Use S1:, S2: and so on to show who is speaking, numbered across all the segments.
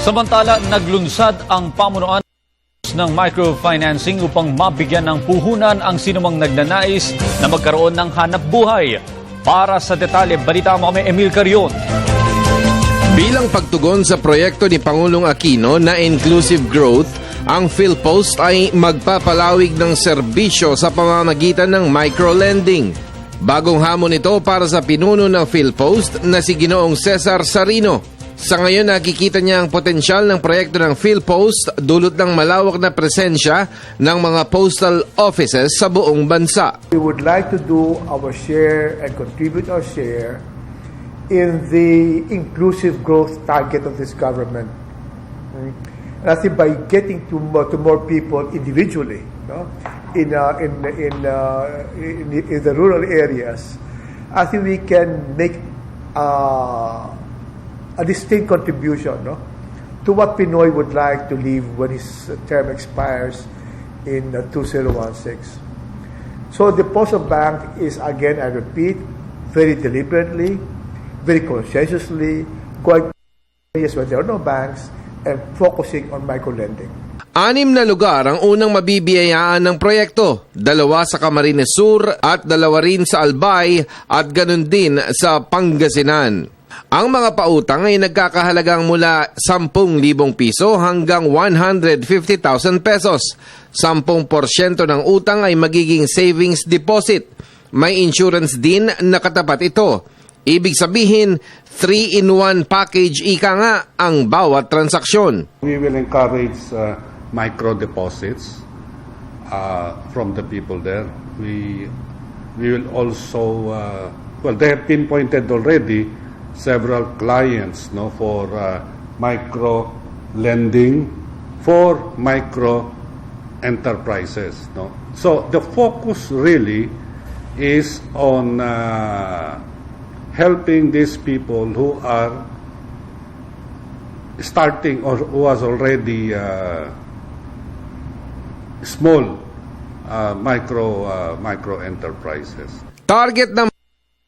S1: Samantala, naglunsad ang pamunuan ng microfinancing upang mabigyan ng puhunan ang sinumang nagnanais na magkaroon ng hanap buhay. Para sa detalye, balita mo kami, Emil Carion.
S2: Bilang pagtugon sa proyekto ni Pangulong Aquino na Inclusive Growth, ang PhilPost ay magpapalawig ng serbisyo sa pamamagitan ng microlending. Bagong hamon ito para sa pinuno ng PhilPost na si Ginoong Cesar Sarino. Sa ngayon, nakikita niya ang potensyal ng proyekto ng PhilPost dulot ng malawak na presensya ng mga postal offices sa buong bansa.
S3: We would like to do our share and contribute our share in the inclusive growth target of this government. And I think by getting to more people individually, in the rural areas, I think we can make a distinct contribution to what Pinoy would like to leave when his term expires in 2016. So the Postal Bank is, again, I repeat, very deliberately, very conscientiously going to areas where there are no banks and focusing on microlending.
S2: 6 na lugar ang unang mabibiyayaan ng proyekto, 2 sa Camarines Sur at 2 rin sa Albay at ganun din sa Pangasinan. Ang mga pautang ay nagkakahalagang mula 10,000 piso hanggang 150,000 pesos. 10% ng utang ay magiging savings deposit. May insurance din na katapat ito. Ibig sabihin, 3-in-1 package ika nga ang bawat transaksyon.
S4: We will encourage micro deposits from the people there. We will also, they have pinpointed already several clients for micro lending for micro enterprises. So the focus really is on helping these people who are starting or who has already small micro enterprises.
S2: Target ng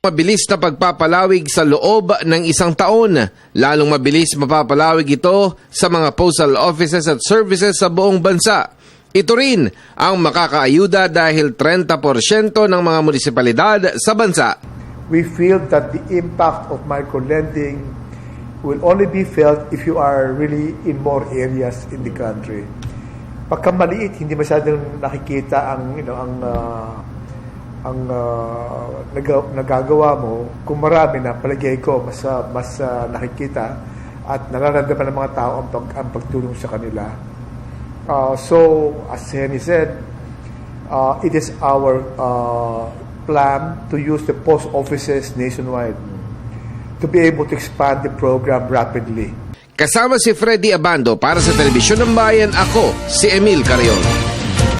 S2: mabilis na pagpapalawig sa loob ng 1 taon. Lalong mabilis mapapalawig ito sa mga postal offices at services sa buong bansa. Ito rin ang makakaayuda dahil 30% ng mga munisipalidad sa bansa.
S3: We feel that the impact of microlending will only be felt if you are really in more areas in the country. Pagka maliit, hindi masyadong nakikita ang nagagawa mo. Kung marami na, palagay ko, mas nakikita at nararamdaman ng mga tao ang pagtulong sa kanila. So, as Henny said, it is our plan to use the post offices nationwide to be able to expand the program rapidly.
S2: Kasama si Freddy Abando para sa Telebisyon ng Bayan, ako si Emil Carion.